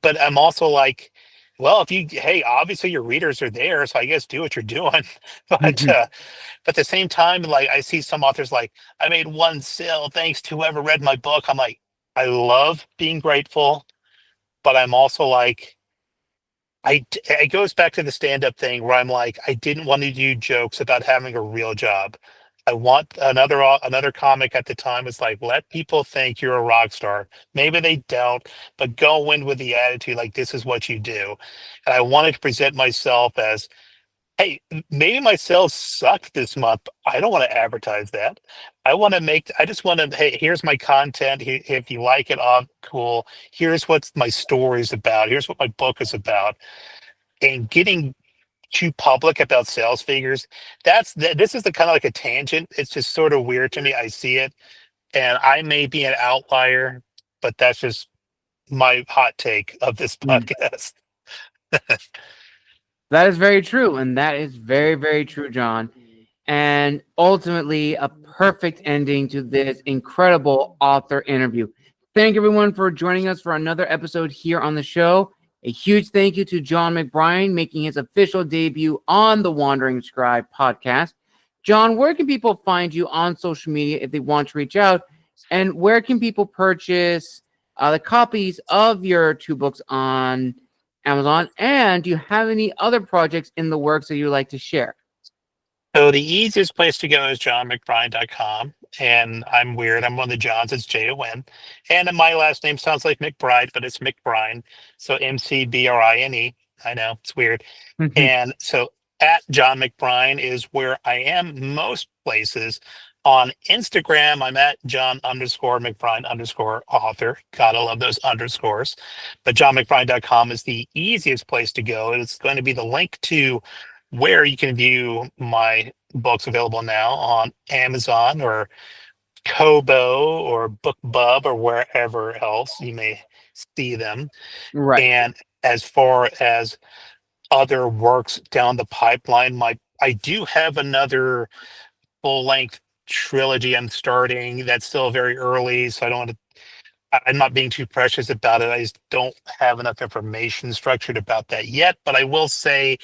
But I'm also like, well, if you, hey, obviously your readers are there, so I guess do what you're doing. Mhm. But at the same time, like I see some authors like, I made one sale thanks to whoever read my book. I'm like, I love being grateful, but I'm also like, it goes back to the stand-up thing where I'm like, I didn't want to do jokes about having a real job. I want another comic at the time was like, let people think you're a rock star. Maybe they don't, but go in with the attitude like this is what you do. And I wanted to present myself as, hey, maybe my sales sucked this month. I don't want to advertise that. I just want to, hey, here's my content. If you like it, cool. Here's what my story is about. Here's what my book is about. And getting too public about sales figures, this is the kind of like a tangent. It's just sort of weird to me. I see it, and I may be an outlier, but that's just my hot take of this Mm. podcast. That is very true, and that is very, very true, John. And ultimately, a perfect ending to this incredible author interview. Thank everyone for joining us for another episode here on the show. A huge thank you to Jon McBrine making his official debut on the Wandering Scribe podcast. John, where can people find you on social media if they want to reach out? And where can people purchase the copies of your two books on Amazon? And do you have any other projects in the works that you'd like to share? So the easiest place to go is johnmcbrine.com. And I'm weird. I'm one of the Johns. It's Jon. And my last name sounds like McBride, but it's McBrine. So McBrine. I know it's weird. And so at Jon McBrine is where I am most places. On Instagram, I'm at John_McBrine_author. Gotta love those underscores. But johnmcbrine.com is the easiest place to go. And it's going to be the link to where you can view my books available now on Amazon or Kobo or BookBub or wherever else you may see them. Right. And as far as other works down the pipeline, I do have another full length trilogy I'm starting that's still very early, so I don't want to. I'm not being too precious about it. I just don't have enough information structured about that yet. But I will say,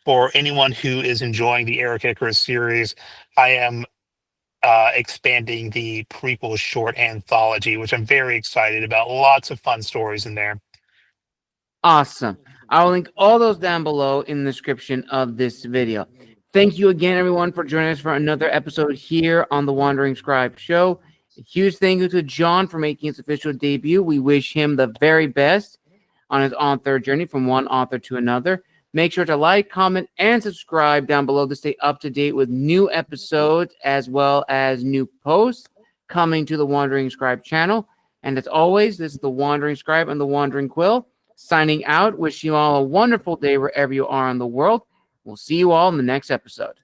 for anyone who is enjoying the Eric Icarus series, I am expanding the prequel short anthology, which I'm very excited about. Lots of fun stories in there. Awesome. I'll link all those down below in the description of this video. Thank you again, everyone, for joining us for another episode here on the Wandering Scribe Show. A huge thank you to Jon for making his official debut. We wish him the very best on his author journey from one author to another. Make sure to like, comment, and subscribe down below to stay up to date with new episodes as well as new posts coming to the Wandering Scribe channel. And as always, this is the Wandering Scribe and the Wandering Quill signing out. Wish you all a wonderful day wherever you are in the world. We'll see you all in the next episode.